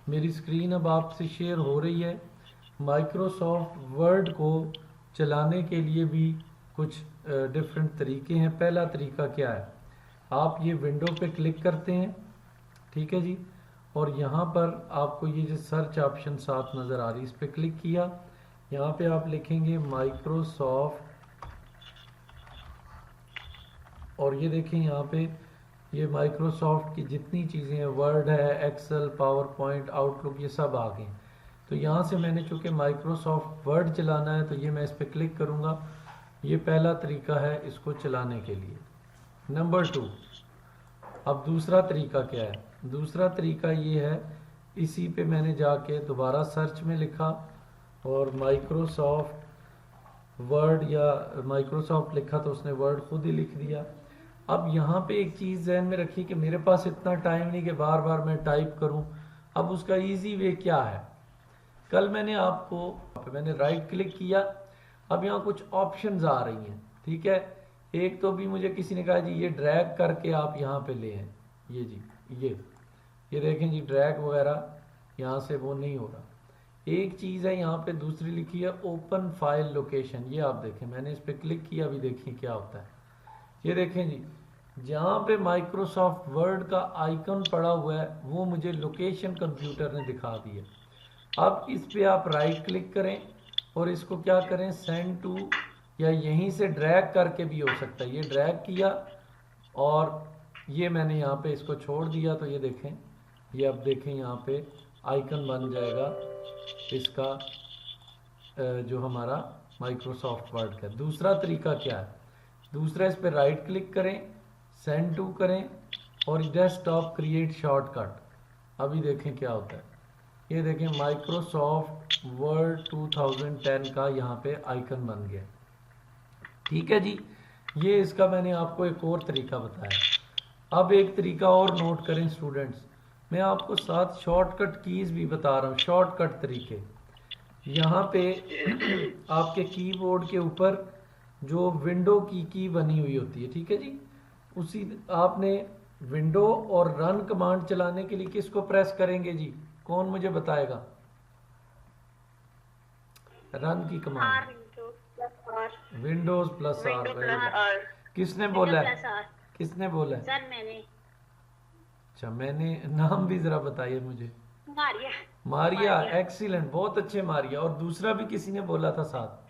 मेरी स्क्रीन अब आपसे शेयर हो रही है। माइक्रोसॉफ्ट वर्ड को चलाने के लिए भी कुछ डिफरेंट तरीके हैं। पहला तरीका क्या है, आप ये विंडो पे क्लिक करते हैं, ठीक है जी, और यहाँ पर आपको ये जो सर्च ऑप्शन साथ नज़र आ रही है इस पर क्लिक किया। यहाँ पे आप लिखेंगे माइक्रोसॉफ्ट, और ये देखें यहाँ पे ये माइक्रोसॉफ्ट की जितनी चीज़ें हैं, वर्ड है, एक्सेल, पावर पॉइंट, आउटलुक, ये सब आ गए। तो यहाँ से मैंने चूँकि माइक्रोसॉफ्ट वर्ड चलाना है तो ये मैं इस पर क्लिक करूँगा। ये पहला तरीका है इसको चलाने के लिए। नंबर 2, अब दूसरा तरीका क्या है? दूसरा तरीका ये है, इसी पे मैंने जाके दोबारा सर्च में लिखा और माइक्रोसॉफ्ट वर्ड या माइक्रोसॉफ्ट लिखा तो उसने वर्ड खुद ही लिख दिया। अब यहाँ पे एक चीज़ जहन में रखिए कि मेरे पास इतना टाइम नहीं कि बार बार मैं टाइप करूँ। अब उसका इजी वे क्या है? कल मैंने राइट क्लिक किया, अब यहाँ कुछ ऑप्शंस आ रही हैं, ठीक है। एक तो भी मुझे किसी ने कहा जी ये ड्रैग करके आप यहाँ पे ले आएं, ये जी ये देखें जी, ड्रैग वगैरह यहाँ से वो नहीं हो रहा। एक चीज़ है यहाँ पे दूसरी लिखी है ओपन फाइल लोकेशन, ये आप देखें, मैंने इस पर क्लिक किया, अभी देखिए क्या होता है। ये देखें जी, जहाँ पे माइक्रोसॉफ्ट वर्ड का आइकन पड़ा हुआ है वो मुझे लोकेशन कंप्यूटर ने दिखा दिया। अब इस पे आप राइट क्लिक करें और इसको क्या करें, सेंड टू, या यहीं से ड्रैग करके भी हो सकता है। ये ड्रैग किया और ये मैंने यहाँ पे इसको छोड़ दिया, तो ये देखें, ये अब देखें यहाँ पे आइकन बन जाएगा इसका, जो हमारा माइक्रोसॉफ्ट वर्ड का। दूसरा तरीका क्या है? दूसरा, इस पर राइट क्लिक करें, सेंड टू करें और डेस्कटॉप क्रिएट शॉर्टकट। अभी देखें क्या होता है। ये देखें माइक्रोसॉफ्ट वर्ड 2010 का यहाँ पे आइकन बन गया, ठीक है जी। ये इसका मैंने आपको एक और तरीका बताया। अब एक तरीका और नोट करें स्टूडेंट्स, मैं आपको साथ शॉर्टकट कीज़ भी बता रहा हूँ, शॉर्टकट तरीके। यहाँ पे आपके कीबोर्ड के ऊपर जो विंडो की बनी हुई होती है, ठीक है जी, उसी आपने विंडो और रन कमांड चलाने के लिए किसको प्रेस करेंगे जी? कौन मुझे बताएगा? रन की कमांड विंडोज प्लस आर। किसने बोला है? किसने बोला है? सर मैंने। अच्छा, मैंने नाम भी जरा बताइए मुझे। मारिया। मारिया, एक्सीलेंट, बहुत अच्छे मारिया। और दूसरा भी किसी ने बोला था साथ?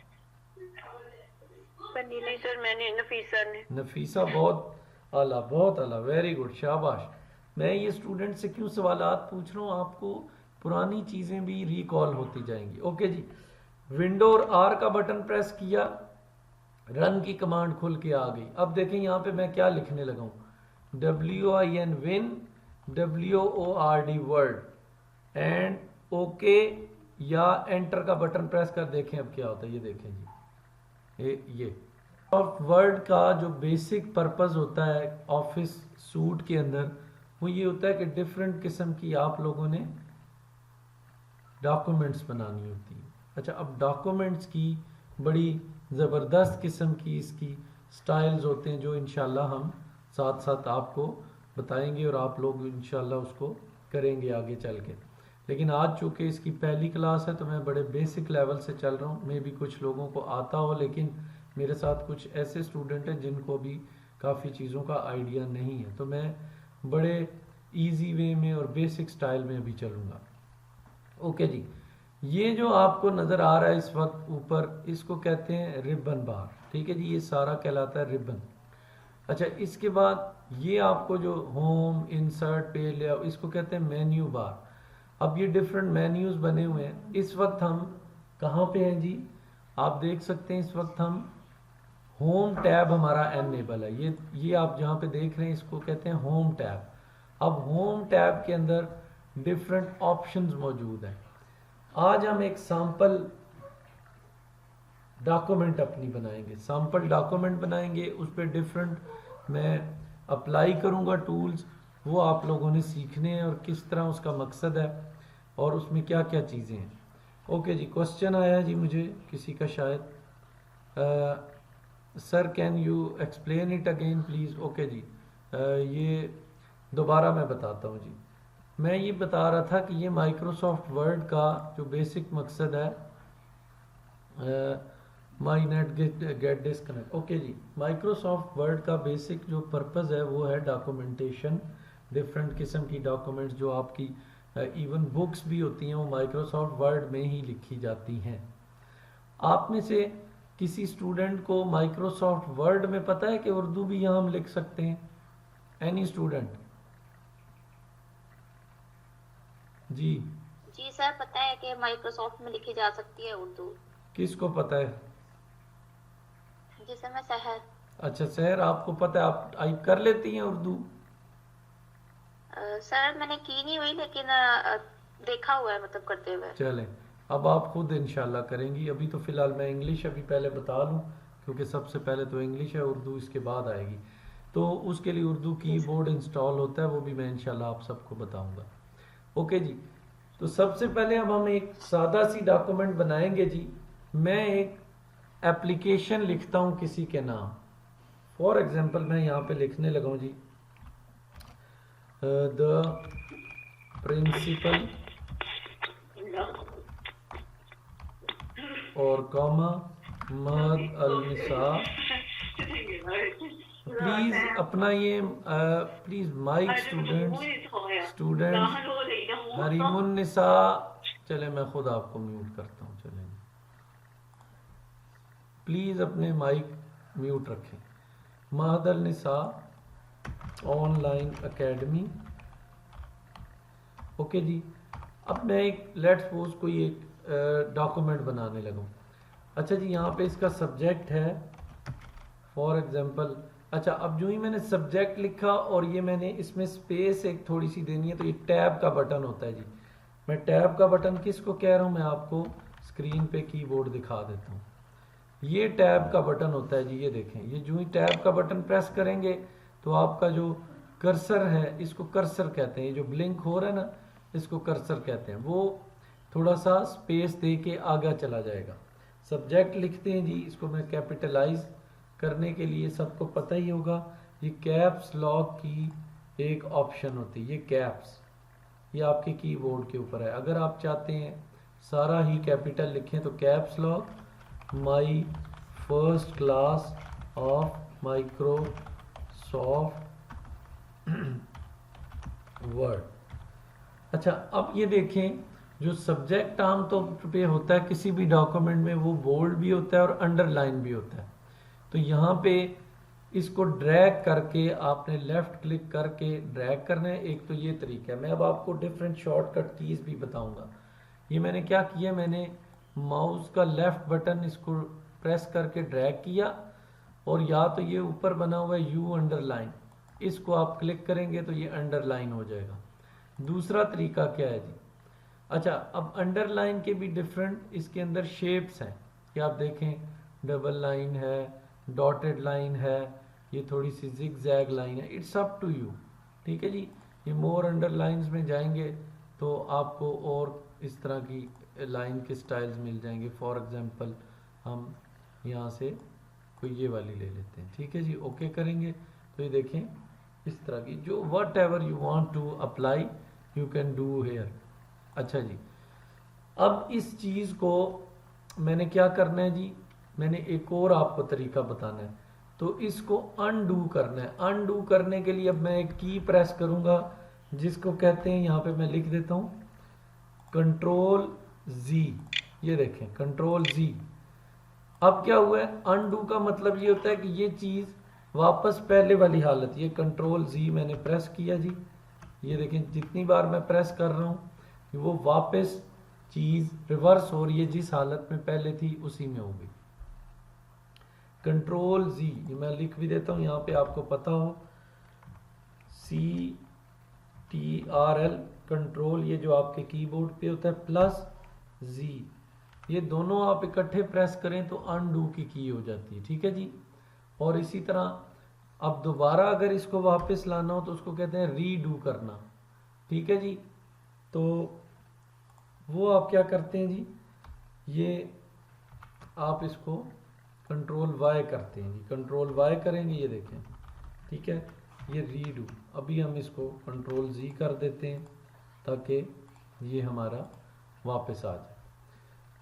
नहीं सर, मैंने नफीसा ने। नफीसा, बहुत आला, बहुत आला, वेरी गुड, शाबाश। मैं ये स्टूडेंट से क्यों सवालात पूछ रहा हूँ, आपको पुरानी चीज़ें भी रिकॉल होती जाएंगी। ओके जी, विंडो और आर का बटन प्रेस किया, रन की कमांड खुल के आ गई। अब देखें यहाँ पे मैं क्या लिखने लगा हूँ, WIN win, WORD word, and okay या एंटर का बटन प्रेस कर देखें अब क्या होता है। ये देखें जी, ये वर्ड का जो बेसिक पर्पस होता है ऑफिस सूट के अंदर, वो ये होता है कि डिफरेंट किस्म की आप लोगों ने डॉक्यूमेंट्स बनानी होती है। अच्छा, अब डॉक्यूमेंट्स की बड़ी ज़बरदस्त किस्म की इसकी स्टाइल्स होते हैं जो इंशाल्लाह हम साथ साथ आपको बताएंगे और आप लोग इंशाल्लाह उसको करेंगे आगे चल के। लेकिन आज चूँकि इसकी पहली क्लास है तो मैं बड़े बेसिक लेवल से चल रहा हूँ। मे भी कुछ लोगों को आता हो, लेकिन मेरे साथ कुछ ऐसे स्टूडेंट हैं जिनको भी काफ़ी चीज़ों का आइडिया नहीं है, तो मैं बड़े इजी वे में और बेसिक स्टाइल में अभी चलूँगा। ओके जी, ये जो आपको नज़र आ रहा है इस वक्त ऊपर, इसको कहते हैं रिबन बार, ठीक है जी, ये सारा कहलाता है रिबन। अच्छा, इसके बाद ये आपको जो होम, इंसर्ट, पेज लेआउट, इसको कहते हैं मेन्यू बार। अब ये डिफरेंट मेन्यूज बने हुए हैं। इस वक्त हम कहाँ पे हैं जी? आप देख सकते हैं इस वक्त हम होम टैब हमारा एनेबल है। ये आप जहाँ पे देख रहे हैं इसको कहते हैं होम टैब। अब होम टैब के अंदर डिफरेंट ऑप्शंस मौजूद हैं। आज हम एक सैंपल डॉक्यूमेंट अपनी बनाएंगे, सैंपल डॉक्यूमेंट बनाएंगे, उस पर डिफरेंट मैं अप्लाई करूँगा टूल्स, वो आप लोगों ने सीखने हैं और किस तरह उसका मकसद है और उसमें क्या क्या चीज़ें हैं। ओके जी, क्वेश्चन आया जी मुझे किसी का शायद, sir can you explain it again please. Okay जी, ये दोबारा मैं बताता हूँ जी। मैं ये बता रहा था कि ये माइक्रोसॉफ्ट वर्ड का जो बेसिक मकसद है, my net get disconnect. Okay जी, माइक्रोसॉफ्ट वर्ड का बेसिक जो पर्पज़ है वो है डॉक्यूमेंटेशन, डिफरेंट किस्म की डॉक्यूमेंट्स जो आपकी इवन बुक्स भी होती हैं वो माइक्रोसॉफ्ट वर्ड में ही लिखी जाती हैं। आप में से किसी स्टूडेंट को माइक्रोसॉफ्ट वर्ड में पता है कि उर्दू भी यहाँ हम लिख सकते हैं? Any student? जी जी सर, पता है कि माइक्रोसॉफ्ट में लिखी जा सकती है उर्दू। किसको पता है? जी सर, मैं सहर। अच्छा सहर, आपको पता है, आप टाइप कर लेती हैं उर्दू? सर मैंने की नहीं हुई, लेकिन देखा हुआ है, मतलब करते हुए। चलें, अब आप खुद इंशाल्लाह करेंगी। अभी तो फ़िलहाल मैं इंग्लिश अभी पहले बता लूँ, क्योंकि सबसे पहले तो इंग्लिश है, उर्दू इसके बाद आएगी। तो उसके लिए उर्दू कीबोर्ड इंस्टॉल होता है, वो भी मैं इंशाल्लाह आप सबको बताऊंगा। ओके जी, तो सबसे पहले अब हम एक सादा सी डॉक्यूमेंट बनाएंगे जी। मैं एक एप्लीकेशन लिखता हूँ किसी के नाम। फॉर एग्जांपल मैं यहाँ पे लिखने लगा हूँ जी, द प्रिंसिपल और कॉमा महद अलनिसा। प्लीज अपना ये प्लीज माइक स्टूडेंट्स हरीमुन्निसा। चले मैं खुद आपको म्यूट करता हूँ। चले प्लीज अपने माइक म्यूट रखें। महद अलनिसा ऑनलाइन एकेडमी। ओके जी, अब मैं एक लेट्स सपोज कोई एक डॉक्यूमेंट बनाने लगा। अच्छा जी, यहाँ पे इसका सब्जेक्ट है फॉर एग्जांपल। अच्छा, अब जो ही मैंने सब्जेक्ट लिखा और ये मैंने इसमें स्पेस एक थोड़ी सी देनी है, तो ये टैब का बटन होता है जी। मैं टैब का बटन किसको कह रहा हूँ, मैं आपको स्क्रीन पे कीबोर्ड दिखा देता हूँ। ये टैब का बटन होता है जी। ये देखें, ये जो ही टैब का बटन प्रेस करेंगे तो आपका जो कर्सर है, इसको कर्सर कहते हैं, ये जो ब्लिंक हो रहा है ना, इसको कर्सर कहते हैं। वो थोड़ा सा स्पेस दे के आगे चला जाएगा। सब्जेक्ट लिखते हैं जी, इसको मैं कैपिटलाइज करने के लिए, सबको पता ही होगा, ये कैप्स लॉक की एक ऑप्शन होती है। ये कैप्स, ये आपके कीबोर्ड के ऊपर है। अगर आप चाहते हैं सारा ही कैपिटल लिखें तो caps lock my first class of Microsoft word. अच्छा, अब ये देखें, जो सब्जेक्ट आमतौर पे होता है किसी भी डॉक्यूमेंट में, वो बोल्ड भी होता है और अंडरलाइन भी होता है। तो यहाँ पे इसको ड्रैग करके आपने लेफ्ट क्लिक करके ड्रैग करना है। एक तो ये तरीका है। मैं अब आपको डिफरेंट शॉर्टकट कीज भी बताऊंगा। ये मैंने क्या किया, मैंने माउस का लेफ्ट बटन इसको प्रेस करके ड्रैग किया, और या तो ये ऊपर बना हुआ है यू अंडरलाइन, इसको आप क्लिक करेंगे तो ये अंडरलाइन हो जाएगा। दूसरा तरीका क्या है जी, अच्छा, अब अंडरलाइन के भी डिफरेंट इसके अंदर शेप्स हैं कि आप देखें, डबल लाइन है, डॉटेड लाइन है, ये थोड़ी सी जिग जैग लाइन है। इट्स अप टू यू, ठीक है जी। ये मोर अंडरलाइंस में जाएंगे तो आपको और इस तरह की लाइन के स्टाइल्स मिल जाएंगे। फॉर एग्जांपल हम यहाँ से कोई ये वाली ले लेते हैं, ठीक है जी। ओके करेंगे तो ये देखें इस तरह की, जो whatever you want to apply you can do here. अच्छा जी, अब इस चीज़ को मैंने क्या करना है जी, मैंने एक और आपको तरीका बताना है। तो इसको अनडू करना है। अनडू करने के लिए अब मैं एक की प्रेस करूंगा जिसको कहते हैं, यहाँ पे मैं लिख देता हूँ कंट्रोल जी। ये देखें कंट्रोल जी। अब क्या हुआ है, अनडू का मतलब ये होता है कि ये चीज़ वापस पहले वाली हालत। ये कंट्रोल जी मैंने प्रेस किया जी, ये देखें जितनी बार मैं प्रेस कर रहा हूँ वो वापस चीज़ रिवर्स हो रही है, जिस हालत में पहले थी उसी में होगी। कंट्रोल जी, ये मैं लिख भी देता हूँ यहाँ पे आपको पता हो, CTRL कंट्रोल, ये जो आपके कीबोर्ड पे होता है, प्लस जी, ये दोनों आप इकट्ठे प्रेस करें तो अनडू की हो जाती है, ठीक है जी। और इसी तरह अब दोबारा अगर इसको वापस लाना हो तो उसको कहते हैं रीडू करना, ठीक है जी। तो वो आप क्या करते हैं जी, ये आप इसको कंट्रोल वाई करते हैं जी। कंट्रोल वाई करेंगे, ये देखें, ठीक है, ये रीडू। अभी हम इसको कंट्रोल जी कर देते हैं ताकि ये हमारा वापस आ जाए।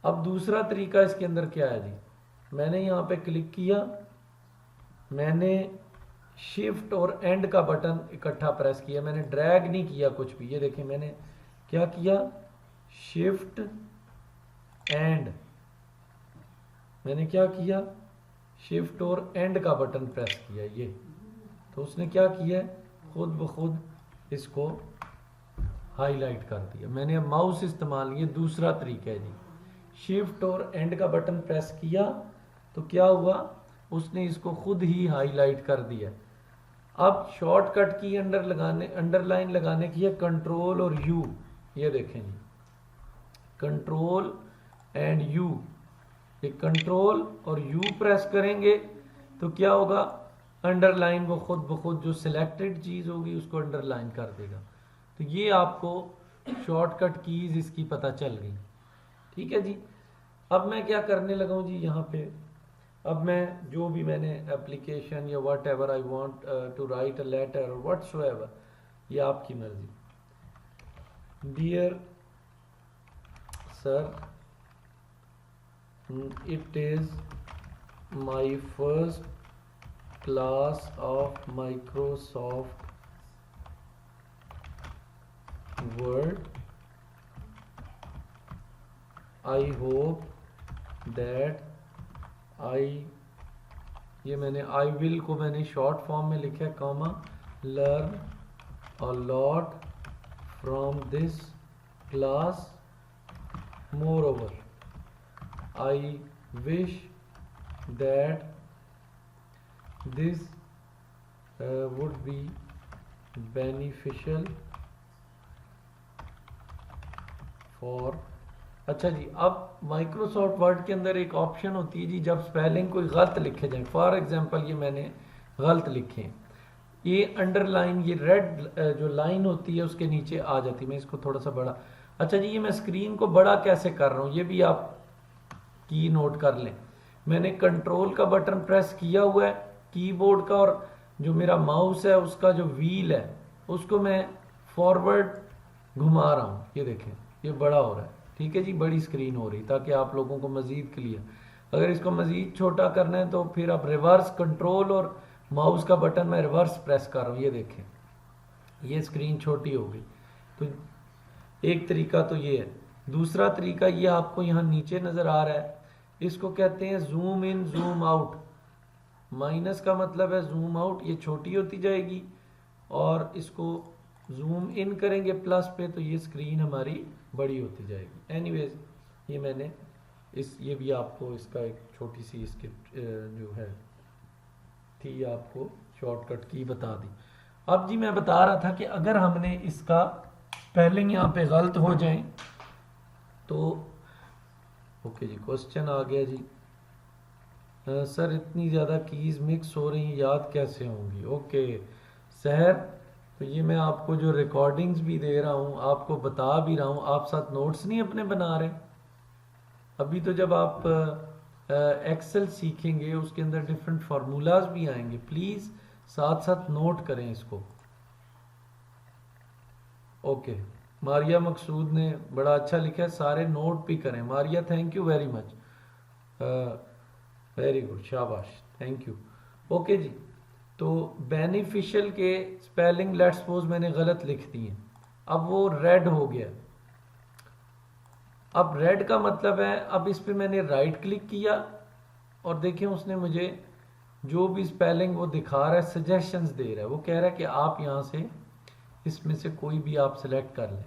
अब दूसरा तरीका इसके अंदर क्या है जी, मैंने यहाँ पे क्लिक किया, मैंने शिफ्ट और एंड का बटन इकट्ठा प्रेस किया, मैंने ड्रैग नहीं किया कुछ भी। ये देखिए मैंने क्या किया, शिफ्ट एंड, मैंने क्या किया, शिफ्ट और एंड का बटन प्रेस किया ये, तो उसने क्या किया, खुद ब खुद इसको हाईलाइट कर दिया। मैंने अब माउस इस्तेमाल, ये दूसरा तरीका है जी, शिफ्ट और एंड का बटन प्रेस किया तो क्या हुआ, उसने इसको खुद ही हाईलाइट कर दिया। अब शॉर्टकट की अंडरलाइन लगाने की है कंट्रोल और यू, ये देखें जी, कंट्रोल एंड यू, ये कंट्रोल और यू प्रेस करेंगे तो क्या होगा, अंडरलाइन वो खुद ब खुद जो सिलेक्टेड चीज़ होगी उसको अंडरलाइन कर देगा। तो ये आपको शॉर्टकट कीज इसकी पता चल गई, ठीक है जी। अब मैं क्या करने लगा हूँ जी, यहाँ पे अब मैं जो भी मैंने एप्लीकेशन या whatever I want to write a letter और व्हाटसोएवर, ये आपकी मर्जी। Dear sir, it is my first class of Microsoft Word, I hope that I, ये मैंने आई विल को मैंने शॉर्ट फॉर्म में लिखा है, comma, learn a lot from this class, more over I wish that this would be beneficial for. अच्छा जी, अब माइक्रोसॉफ्ट वर्ड के अंदर एक ऑप्शन होती है जी, जब स्पेलिंग कोई गलत लिखे जाए, फॉर एग्जांपल ये मैंने गलत लिखे हैं, ये अंडरलाइन, ये रेड जो लाइन होती है उसके नीचे आ जाती है। मैं इसको थोड़ा सा बड़ा, अच्छा जी, ये मैं स्क्रीन को बड़ा कैसे कर रहा हूँ ये भी आप की नोट कर लें। मैंने कंट्रोल का बटन प्रेस किया हुआ है कीबोर्ड का, और जो मेरा माउस है उसका जो व्हील है उसको मैं फॉरवर्ड घुमा रहा हूँ, ये देखें ये बड़ा हो रहा है, ठीक है जी, बड़ी स्क्रीन हो रही, ताकि आप लोगों को मजीद क्लियर। अगर इसको मजीद छोटा करना है तो फिर आप रिवर्स, कंट्रोल और माउस का बटन मैं रिवर्स प्रेस कर रहा हूँ, ये देखें ये स्क्रीन छोटी हो गई। तो एक तरीका तो ये है। दूसरा तरीका ये आपको यहाँ नीचे नज़र आ रहा है, इसको कहते हैं zoom in zoom out. Minus का मतलब है जूम आउट, ये छोटी होती जाएगी, और इसको जूम इन करेंगे प्लस पे तो ये स्क्रीन हमारी बड़ी होती जाएगी। एनीवेज ये मैंने ये भी आपको इसका एक छोटी सी इसकी जो है थी आपको शॉर्टकट की बता दी। अब जी मैं बता रहा था कि अगर हमने इसका स्पेलिंग यहाँ पे गलत हो जाए तो, ओके जी, क्वेश्चन आ गया जी, सर इतनी ज़्यादा कीज़ मिक्स हो रही हैं, याद कैसे होंगी। ओके सर, तो ये मैं आपको जो रिकॉर्डिंग्स भी दे रहा हूँ, आपको बता भी रहा हूँ, आप साथ नोट्स नहीं अपने बना रहे। अभी तो जब आप एक्सेल सीखेंगे उसके अंदर डिफरेंट फार्मूलाज भी आएंगे, प्लीज़ साथ साथ नोट करें इसको। ओके, मारिया मकसूद ने बड़ा अच्छा लिखा है, सारे नोट भी करें। Maria thank you very much, very good, शाबाश, थैंक यू। ओके जी, तो बेनिफिशियल के स्पेलिंग लेट्स सपोज मैंने गलत लिख दिए, अब वो रेड हो गया। अब रेड का मतलब है, अब इस पे मैंने राइट क्लिक किया और देखें उसने मुझे जो भी स्पेलिंग वो दिखा रहा है, सजेशंस दे रहा है, वो कह रहा है कि आप यहाँ से इसमें से कोई भी आप सिलेक्ट कर लें।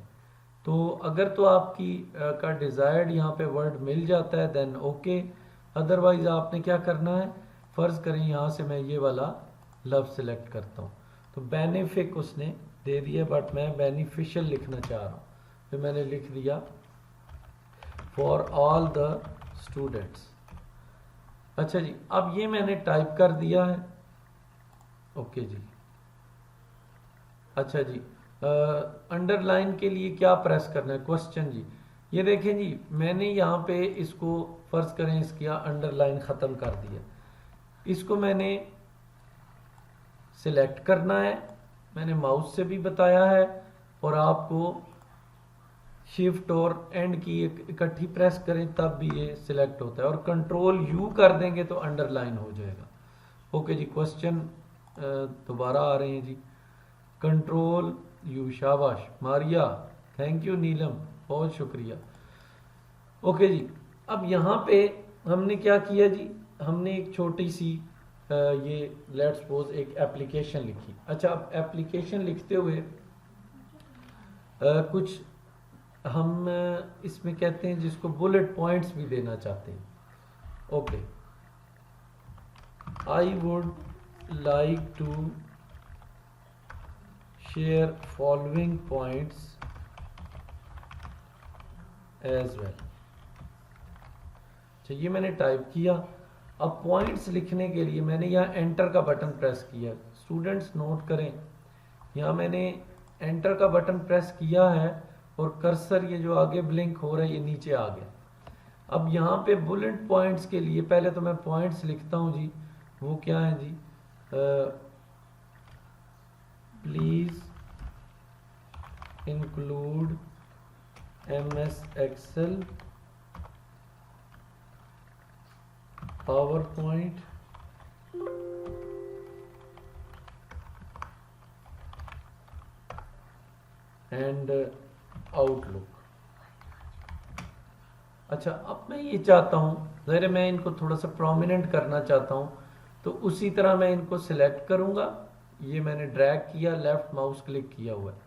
तो अगर तो आपकी का डिज़ायर्ड यहाँ पे वर्ड मिल जाता है देन ओके, अदरवाइज आपने क्या करना है, फ़र्ज़ करें यहाँ से मैं ये वाला लफ्ज़ सिलेक्ट करता हूँ, तो बेनिफिक उसने दे दिया, बट मैं बेनिफिशियल लिखना चाह रहा हूँ, तो मैंने लिख दिया फॉर ऑल द स्टूडेंट्स। अच्छा जी, अब ये मैंने टाइप कर दिया है। ओके जी, अच्छा जी, अंडरलाइन के लिए क्या प्रेस करना है, क्वेश्चन जी, ये देखें जी, मैंने यहाँ पे इसको फ़र्ज़ करें इसका अंडरलाइन ख़त्म कर दिया, इसको मैंने सिलेक्ट करना है, मैंने माउस से भी बताया है और आपको शिफ्ट और एंड की इकट्ठी प्रेस करें तब भी ये सिलेक्ट होता है, और कंट्रोल यू कर देंगे तो अंडरलाइन हो जाएगा। ओके जी, क्वेश्चन दोबारा आ रहे हैं जी। कंट्रोल यू, शाबाश मारिया, थैंक यू नीलम, बहुत शुक्रिया। ओके जी, अब यहाँ पे हमने क्या किया जी, हमने एक छोटी सी ये लेट्स सपोज एक एप्लीकेशन लिखी। अच्छा, अब एप्लीकेशन लिखते हुए कुछ हम इसमें कहते हैं जिसको बुलेट पॉइंट्स भी देना चाहते हैं। Okay, I would like to share following points as well. अच्छा, ये मैंने टाइप किया। अब पॉइंट्स लिखने के लिए मैंने यहाँ एंटर का बटन प्रेस किया। स्टूडेंट्स नोट करें, यहाँ मैंने एंटर का बटन प्रेस किया है और कर्सर ये जो आगे ब्लिंक हो रहा है ये नीचे आ गया। अब यहाँ पे बुलेट पॉइंट्स के लिए पहले तो मैं पॉइंट्स लिखता हूँ जी, वो क्या है जी, please include MS Excel, PowerPoint and Outlook. अच्छा, अब मैं ये चाहता हूँ, ज़ाहिर है मैं इनको थोड़ा सा प्रोमिनेंट करना चाहता हूँ, तो उसी तरह मैं इनको सिलेक्ट करूँगा। ये मैंने ड्रैग किया, लेफ्ट माउस क्लिक किया हुआ है।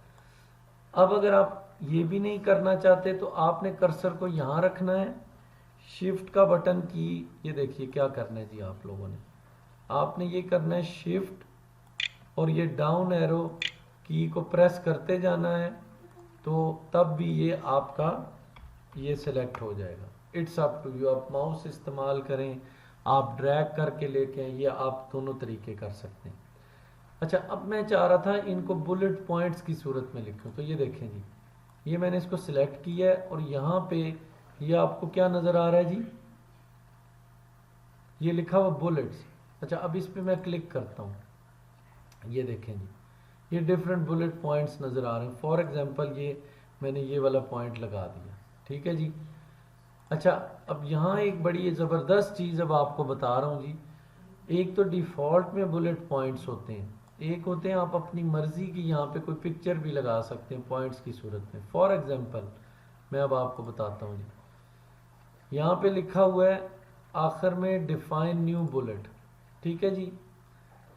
अब अगर आप ये भी नहीं करना चाहते तो आपने कर्सर को यहाँ रखना है, शिफ्ट का बटन की, ये देखिए क्या करना है जी आप लोगों ने, आपने ये करना है शिफ्ट और ये डाउन एरो की को प्रेस करते जाना है, तो तब भी ये आपका ये सिलेक्ट हो जाएगा। इट्स अप टू यू, आप माउस इस्तेमाल करें, आप ड्रैग करके लेके, ये आप दोनों तरीके कर सकते हैं। अच्छा, अब मैं चाह रहा था इनको बुलेट पॉइंट्स की सूरत में लिखूं, तो ये देखें जी, ये मैंने इसको सिलेक्ट किया है और यहाँ पे ये आपको क्या नज़र आ रहा है जी, ये लिखा हुआ बुलेट्स। अच्छा, अब इस पे मैं क्लिक करता हूँ, ये देखें जी, ये डिफरेंट बुलेट पॉइंट्स नज़र आ रहे हैं। फॉर एग्जांपल ये मैंने ये वाला पॉइंट लगा दिया, ठीक है जी। अच्छा, अब यहाँ एक बड़ी ज़बरदस्त चीज़ अब आपको बता रहा हूँ जी। एक तो डिफ़ॉल्ट में बुलेट पॉइंट्स होते हैं, एक होते हैं आप अपनी मर्ज़ी की यहाँ पे कोई पिक्चर भी लगा सकते हैं पॉइंट्स की सूरत में। फॉर एग्जांपल मैं अब आपको बताता हूँ जी, यहाँ पे लिखा हुआ है आखिर में डिफाइन न्यू बुलेट, ठीक है जी।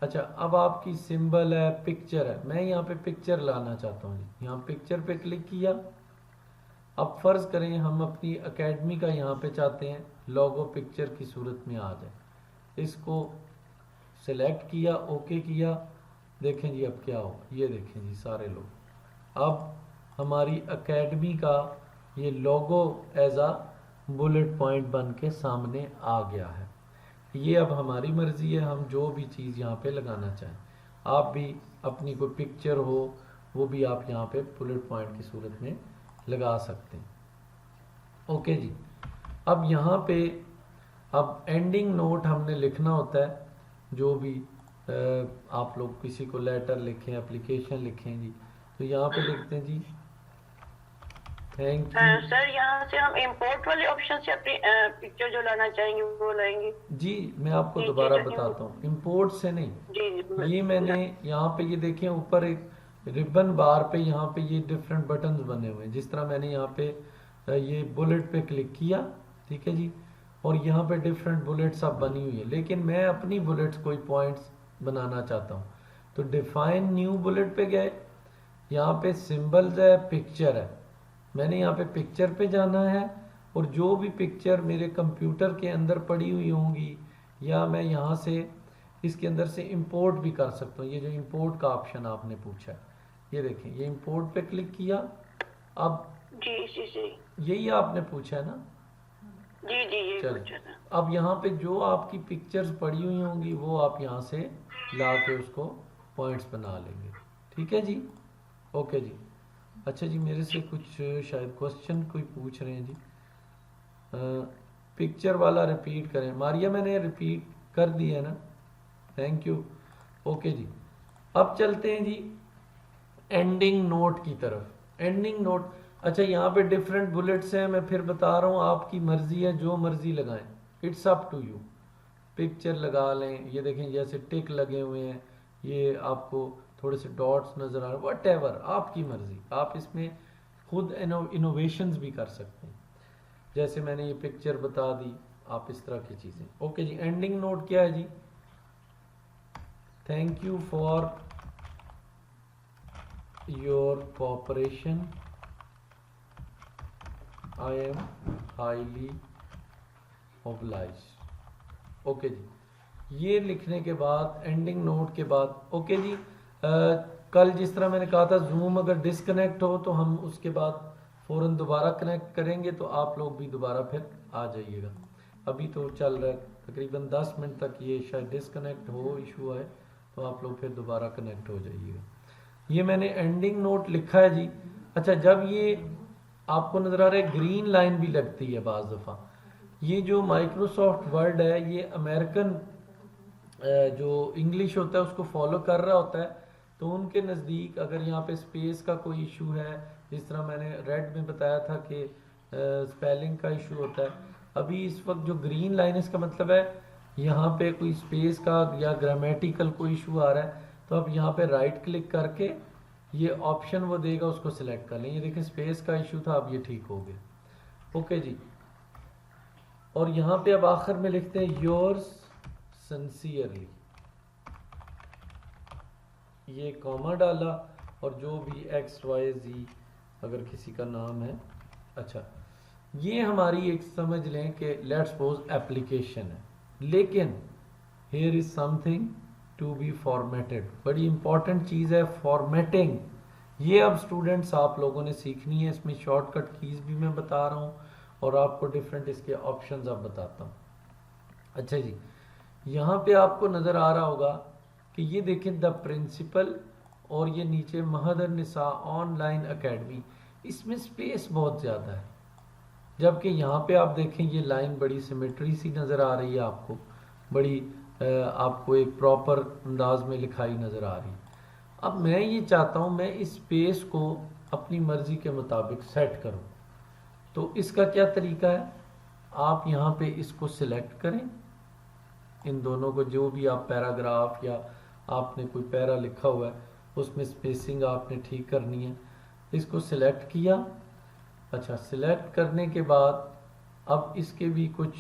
अच्छा, अब आपकी सिंबल है, पिक्चर है, मैं यहाँ पे पिक्चर लाना चाहता हूँ जी, यहाँ पिक्चर पे क्लिक किया। अब फ़र्ज़ करें हम अपनी एकेडमी का यहाँ पे चाहते हैं लोगो पिक्चर की सूरत में आ जाए, इसको सिलेक्ट किया, ओके किया, देखें जी अब क्या हो, ये देखें जी सारे लोग, अब हमारी एकेडमी का ये लोगो एज आ बुलेट पॉइंट बन के सामने आ गया है। ये अब हमारी मर्ज़ी है, हम जो भी चीज़ यहाँ पे लगाना चाहें। आप भी अपनी कोई पिक्चर हो वो भी आप यहाँ पे बुलेट पॉइंट की सूरत में लगा सकते हैं। ओके जी, अब यहाँ पे अब एंडिंग नोट हमने लिखना होता है, जो भी आप लोग किसी को लेटर लिखें, एप्लीकेशन लिखें जी, तो यहाँ पे लिखते हैं जी थैंक यू। सर, यहाँ से हम इंपोर्ट वाले ऑप्शन से अपनी पिक्चर जो लाना चाहेंगे वो लाएंगे जी, मैं आपको दोबारा बताता हूँ, इंपोर्ट से नहीं। जी ये मैंने यहाँ पे ये देखें ऊपर एक रिबन बार पे यहाँ पे ये डिफरेंट बटन्स बने हुए हैं। जिस तरह मैंने यहाँ पे ये बुलेट पे क्लिक किया, ठीक है जी, और यहाँ पे डिफरेंट बुलेट्स अब बनी हुई है, लेकिन मैं अपनी बुलेट्स कोई पॉइंट्स बनाना चाहता हूँ, तो डिफाइन न्यू बुलेट पे गए, यहाँ पे सिंबल्स है, पिक्चर है, मैंने यहाँ पे पिक्चर पे जाना है, और जो भी पिक्चर मेरे कंप्यूटर के अंदर पड़ी हुई होंगी या मैं यहाँ से इसके अंदर से इंपोर्ट भी कर सकता हूँ। ये जो इंपोर्ट का ऑप्शन आपने पूछा है, ये देखें, ये इंपोर्ट पे क्लिक किया। अब जी यही आपने पूछा है ना? जी ये चल, पूछा था। अब यहाँ पे जो आपकी पिक्चर्स पड़ी हुई होंगी वो आप यहाँ से ला के उसको पॉइंट्स बना लेंगे, ठीक है जी। ओके जी। अच्छा जी, मेरे से कुछ शायद क्वेश्चन कोई पूछ रहे हैं जी, पिक्चर वाला रिपीट करें। मारिया, मैंने रिपीट कर दिया है ना, थैंक यू। ओके जी, अब चलते हैं जी एंडिंग नोट की तरफ। एंडिंग नोट, अच्छा यहाँ पे डिफरेंट बुलेट्स हैं, मैं फिर बता रहा हूँ, आपकी मर्जी है, जो मर्जी लगाएं, it's up to you. Picture लगा लें, ये देखें जैसे टिक लगे हुए हैं, ये आपको थोड़े से डॉट्स नज़र आ रहे हैं, वट एवर, आपकी मर्जी, आप इसमें खुद इनोवेशंस भी कर सकते हैं। जैसे मैंने ये पिक्चर बता दी, आप इस तरह की चीज़ें। ओके जी, एंडिंग नोट क्या है जी? Thank you for your cooperation, I am highly obliged। ओके जी, ये लिखने के बाद एंडिंग नोट के बाद, ओके जी, कल जिस तरह मैंने कहा था जूम अगर डिसकनेक्ट हो तो हम उसके बाद फ़ौरन दोबारा कनेक्ट करेंगे, तो आप लोग भी दोबारा फिर आ जाइएगा। अभी तो चल रहा है तकरीबन 10 मिनट तक, ये शायद डिसकनेक्ट हो, इशू है, तो आप लोग फिर दोबारा कनेक्ट हो जाइएगा। ये मैंने एंडिंग नोट लिखा है जी। अच्छा, जब ये आपको नज़र आ रहा है ग्रीन लाइन भी लगती है बाज़ दफ़ा, ये जो माइक्रोसॉफ्ट वर्ड है ये अमेरिकन जो इंग्लिश होता है उसको फॉलो कर रहा होता है, तो उनके नज़दीक अगर यहाँ पे स्पेस का कोई इशू है, जिस तरह मैंने रेड में बताया था कि स्पेलिंग का इशू होता है, अभी इस वक्त जो ग्रीन लाइन है इसका मतलब है यहाँ पे कोई स्पेस का या ग्रामेटिकल कोई इशू आ रहा है, तो आप यहाँ पे राइट क्लिक करके ये ऑप्शन वो देगा, उसको सिलेक्ट कर लें। ये देखिए स्पेस का इशू था, अब ये ठीक हो गया। ओके जी, और यहाँ पे अब आखिर में लिखते हैं योर्स सिंसियरली, ये कॉमा डाला, और जो भी XYZ अगर किसी का नाम है। अच्छा, ये हमारी एक समझ लें कि लेट्स सपोज एप्लीकेशन है, लेकिन here is something to be formatted, बड़ी इंपॉर्टेंट चीज़ है फॉर्मेटिंग। ये अब स्टूडेंट्स आप लोगों ने सीखनी है, इसमें शॉर्टकट कीज़ भी मैं बता रहा हूँ और आपको डिफरेंट इसके ऑप्शंस अब बताता हूँ। अच्छा जी, यहाँ पे आपको नज़र आ रहा होगा कि ये देखें द प्रिंसिपल, और ये नीचे महदर निसा ऑनलाइन एकेडमी, इसमें स्पेस बहुत ज़्यादा है, जबकि यहाँ पे आप देखें ये लाइन बड़ी सिमेट्री सी नज़र आ रही है आपको, बड़ी आपको एक प्रॉपर अंदाज में लिखाई नज़र आ रही है। अब मैं ये चाहता हूँ मैं इस स्पेस को अपनी मर्ज़ी के मुताबिक सेट करूँ, तो इसका क्या तरीका है? आप यहाँ पे इसको सिलेक्ट करें, इन दोनों को, जो भी आप पैराग्राफ या आपने कोई पैरा लिखा हुआ है उसमें स्पेसिंग आपने ठीक करनी है, इसको सिलेक्ट किया। अच्छा, सिलेक्ट करने के बाद अब इसके भी कुछ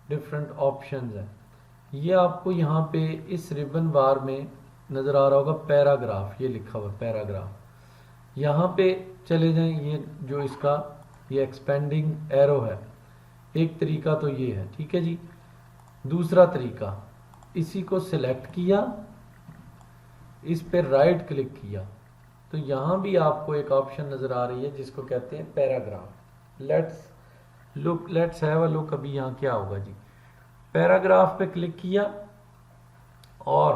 डिफरेंट ऑप्शंस हैं। ये आपको यहाँ पे इस रिबन बार में नज़र आ रहा होगा पैराग्राफ, ये लिखा हुआ पैराग्राफ, यहाँ पे चले जाएं, ये जो इसका ये एक्सपेंडिंग एरो है। एक तरीका तो ये है, ठीक है जी। दूसरा तरीका, इसी को सिलेक्ट किया, इस पे राइट क्लिक किया, तो यहाँ भी आपको एक ऑप्शन नज़र आ रही है जिसको कहते हैं paragraph. Let's have a look, अभी यहाँ क्या होगा जी। पैराग्राफ पे क्लिक किया और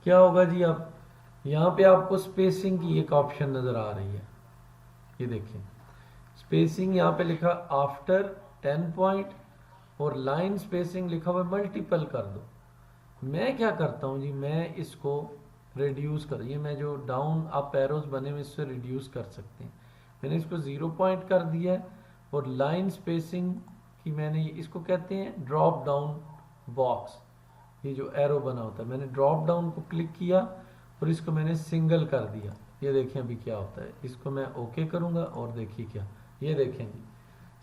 क्या होगा जी, अब यहाँ पे आपको स्पेसिंग की एक ऑप्शन नज़र आ रही है, ये देखिए स्पेसिंग यहाँ पे लिखा आफ्टर 10 पॉइंट, और लाइन स्पेसिंग लिखा हुआ मल्टीपल कर दो। मैं क्या करता हूँ जी, मैं इसको रिड्यूस कर, ये मैं जो डाउन अप एरोज बने हुए इससे रिड्यूस कर सकते हैं। मैंने इसको 0 पॉइंट कर दिया है, और लाइन स्पेसिंग की मैंने इसको कहते हैं ड्रॉप डाउन बॉक्स, ये जो एरो बना होता है, मैंने ड्रॉप डाउन को क्लिक किया और इसको मैंने सिंगल कर दिया। ये देखें अभी क्या होता है, इसको मैं ओके करूँगा और देखिए क्या, ये देखें जी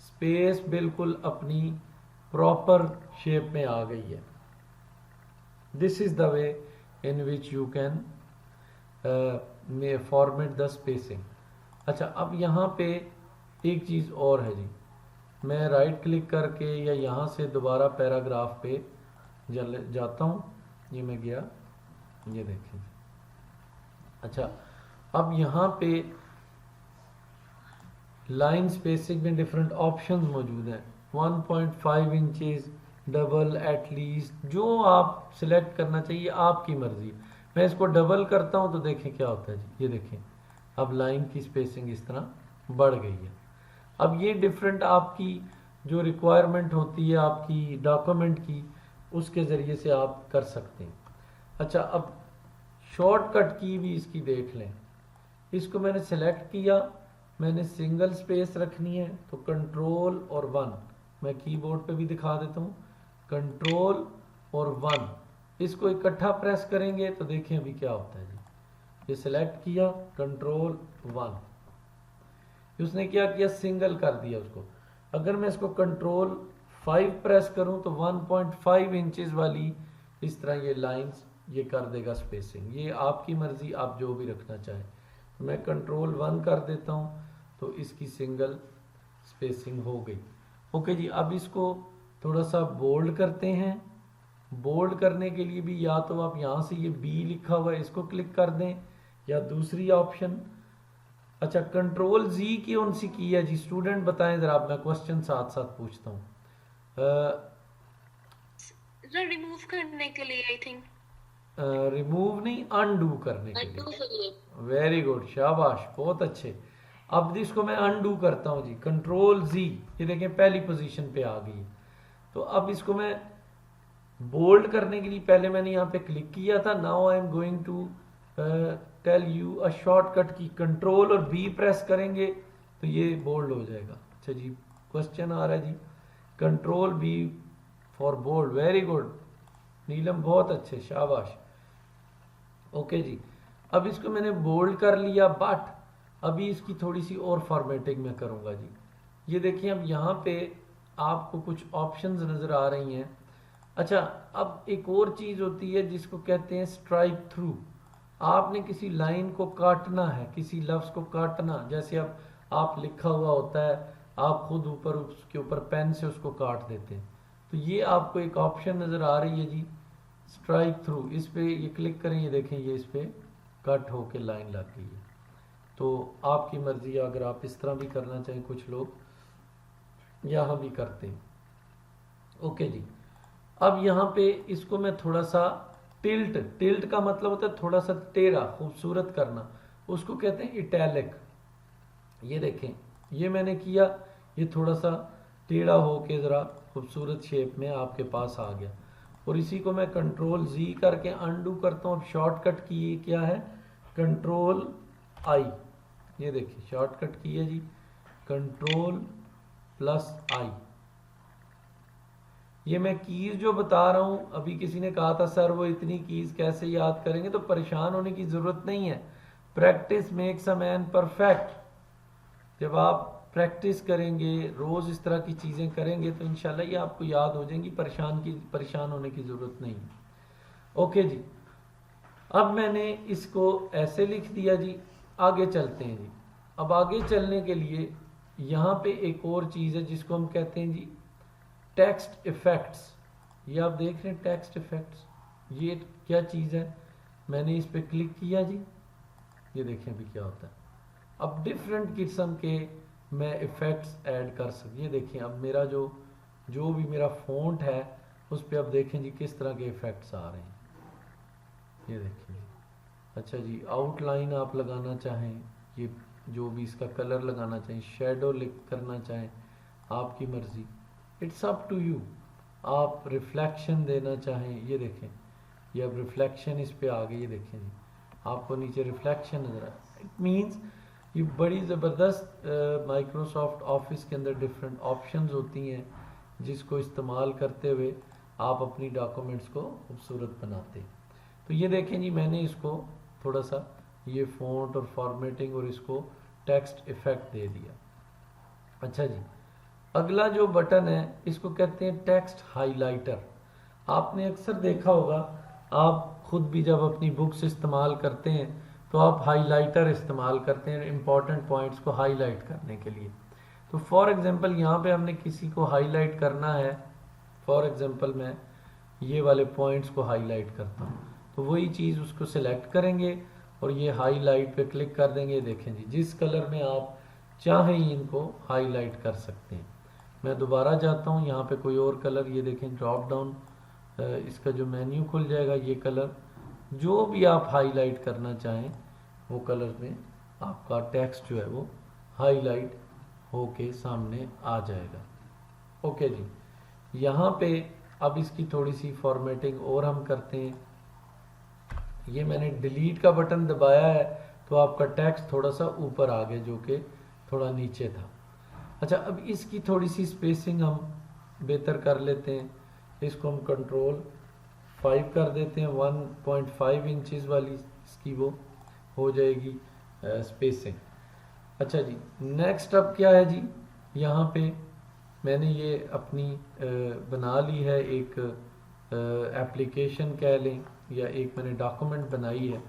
स्पेस बिल्कुल अपनी प्रॉपर शेप में आ गई है। This is the way in which you can format the spacing. अच्छा, अब यहाँ पे एक चीज़ और है जी, मैं राइट क्लिक करके या यहाँ से दोबारा पैराग्राफ पे जाता हूँ, ये मैं गया, ये देखें। अच्छा, अब यहाँ पे लाइन स्पेसिंग में डिफरेंट ऑप्शंस मौजूद हैं, 1.5 इंचेस, डबल, एटलीस्ट, जो आप सिलेक्ट करना चाहिए आपकी मर्जी। मैं इसको डबल करता हूँ तो देखें क्या होता है जी, ये देखें अब लाइन की स्पेसिंग इस तरह बढ़ गई है। अब ये डिफरेंट आपकी जो रिक्वायरमेंट होती है आपकी डॉक्यूमेंट की, उसके ज़रिए से आप कर सकते हैं। अच्छा, अब शॉर्टकट की भी इसकी देख लें, इसको मैंने सेलेक्ट किया, मैंने सिंगल स्पेस रखनी है तो कंट्रोल और 1, मैं कीबोर्ड पे भी दिखा देता हूँ, कंट्रोल और 1 इसको इकट्ठा प्रेस करेंगे तो देखें अभी क्या होता है जी। ये सिलेक्ट किया, कंट्रोल 1, उसने क्या किया, सिंगल कर दिया उसको। अगर मैं इसको कंट्रोल 5 प्रेस करूं तो 1.5 इंचेस वाली इस तरह ये लाइंस ये कर देगा स्पेसिंग। ये आपकी मर्जी, आप जो भी रखना चाहें। तो मैं कंट्रोल 1 कर देता हूं तो इसकी सिंगल स्पेसिंग हो गई। ओके जी, अब इसको थोड़ा सा बोल्ड करते हैं। बोल्ड करने के लिए भी या तो आप यहाँ से ये बी लिखा हुआ है इसको क्लिक कर दें, या दूसरी ऑप्शन, अच्छा कंट्रोल जी की कौन सी की है जी, स्टूडेंट बताएं जरा, मैं क्वेश्चन साथ साथ पूछता हूँ। सर रिमूव करने के लिए आई थिंक। रिमूव नहीं, अनडू करने के लिए। वेरी गुड, शाबाश, बहुत अच्छे। अब इसको मैं अनडू करता हूँ जी, कंट्रोल जी, ये देखें पहली पोजीशन पे आ गई। तो अब इसको मैं बोल्ड करने के लिए पहले मैंने यहाँ पे क्लिक किया था। Now I am going to tell you a shortcut key, control और बी प्रेस करेंगे तो ये बोल्ड हो जाएगा। अच्छा जी, क्वेश्चन आ रहा है जी, control B for bold. Very good Neelam, बहुत अच्छे, शाबाश। ओके जी, अब इसको मैंने बोल्ड कर लिया, बट अभी इसकी थोड़ी सी और फॉर्मेटिंग मैं करूँगा जी। ये देखिए अब यहाँ पे आपको कुछ ऑप्शंस नज़र आ रही हैं। अच्छा, अब एक और चीज़ होती है जिसको कहते हैं स्ट्राइक थ्रू। आपने किसी लाइन को काटना है, किसी लफ्ज़ को काटना, जैसे अब आप लिखा हुआ होता है, आप खुद ऊपर उसके ऊपर पेन से उसको काट देते हैं। तो ये आपको एक ऑप्शन नज़र आ रही है जी, स्ट्राइक थ्रू। इस पर ये क्लिक करें, ये देखें ये इस पर कट होके लाइन लग गई है। तो आपकी मर्ज़ी, अगर आप इस तरह भी करना चाहें, कुछ लोग यहाँ भी करते हैं। ओके जी, अब यहाँ पे इसको मैं थोड़ा सा टिल्ट का मतलब होता है थोड़ा सा टेढ़ा, खूबसूरत करना, उसको कहते हैं इटैलिक। ये देखें ये मैंने किया, ये थोड़ा सा टेढ़ा होके ज़रा खूबसूरत शेप में आपके पास आ गया। और इसी को मैं कंट्रोल जी करके अनडू करता हूँ। अब शॉर्टकट की क्या है, कंट्रोल आई, ये देखिए शॉर्टकट की है जी, कंट्रोल प्लस आई। ये मैं कीज जो बता रहा हूँ, अभी किसी ने कहा था सर वो इतनी कीज कैसे याद करेंगे, तो परेशान होने की ज़रूरत नहीं है। Practice makes a man perfect. जब आप प्रैक्टिस करेंगे, रोज़ इस तरह की चीज़ें करेंगे तो इंशाल्लाह ये आपको याद हो जाएंगी, परेशान होने की ज़रूरत नहीं है। ओके जी, अब मैंने इसको ऐसे लिख दिया जी। आगे चलते हैं जी। अब आगे चलने के लिए यहाँ पे एक और चीज़ है जिसको हम कहते हैं जी टेक्स्ट इफेक्ट्स। ये आप देख रहे हैं टेक्स्ट इफेक्ट्स, ये क्या चीज़ है। मैंने इस पे क्लिक किया जी, ये देखें अभी क्या होता है। अब डिफरेंट किस्म के मैं इफेक्ट्स ऐड कर सकती, ये देखें अब मेरा जो भी मेरा फ़ॉन्ट है उस पर अब देखें जी किस तरह के इफेक्ट्स आ रहे हैं। ये देखें जी, अच्छा जी, आउटलाइन आप लगाना चाहें, ये जो भी इसका कलर लगाना चाहें, शेडो करना चाहें, आपकी मर्ज़ी, इट्स अप टू यू। आप रिफ्लेक्शन देना चाहें, ये देखें ये अब रिफ्लेक्शन इस पे आ गई, ये देखें जी आपको नीचे रिफ्लेक्शन नज़र आए। इट मीन्स ये बड़ी ज़बरदस्त माइक्रोसॉफ्ट ऑफिस के अंदर डिफरेंट ऑप्शंस होती हैं जिसको इस्तेमाल करते हुए आप अपनी डॉक्यूमेंट्स को खूबसूरत बनाते हैं। तो ये देखें जी, मैंने इसको थोड़ा सा ये फ़ॉन्ट और फॉर्मेटिंग और इसको टेक्स्ट इफ़ेक्ट दे दिया। अच्छा जी, अगला जो बटन है इसको कहते हैं टेक्स्ट हाइलाइटर। आपने अक्सर देखा होगा, आप खुद भी जब अपनी बुक्स इस्तेमाल करते हैं तो आप हाइलाइटर इस्तेमाल करते हैं इंपॉर्टेंट पॉइंट्स को हाईलाइट करने के लिए। तो फॉर एग्जांपल यहाँ पे हमने किसी को हाईलाइट करना है, फॉर एग्जांपल मैं ये वाले पॉइंट्स को हाईलाइट करता हूँ, तो वही चीज़ उसको सिलेक्ट करेंगे और ये हाईलाइट पे क्लिक कर देंगे। देखें जी, जिस कलर में आप चाहें इनको हाईलाइट कर सकते हैं। मैं दोबारा जाता हूँ, यहाँ पे कोई और कलर, ये देखें ड्रॉप डाउन इसका जो मेन्यू खुल जाएगा, ये कलर जो भी आप हाईलाइट करना चाहें वो कलर में आपका टेक्स्ट जो है वो हाईलाइट होके सामने आ जाएगा। ओके जी, यहाँ पे अब इसकी थोड़ी सी फॉर्मेटिंग और हम करते हैं। ये मैंने डिलीट का बटन दबाया है तो आपका टेक्स्ट थोड़ा सा ऊपर आ गया, जो कि थोड़ा नीचे था। अच्छा, अब इसकी थोड़ी सी स्पेसिंग हम बेहतर कर लेते हैं। इसको हम कंट्रोल 5 कर देते हैं, 1.5 इंचज़ वाली इसकी वो हो जाएगी स्पेसिंग। अच्छा जी, नेक्स्ट अब क्या है जी, यहाँ पे मैंने ये अपनी बना ली है एक एप्लीकेशन कह लें, या एक मैंने डॉक्यूमेंट बनाई है।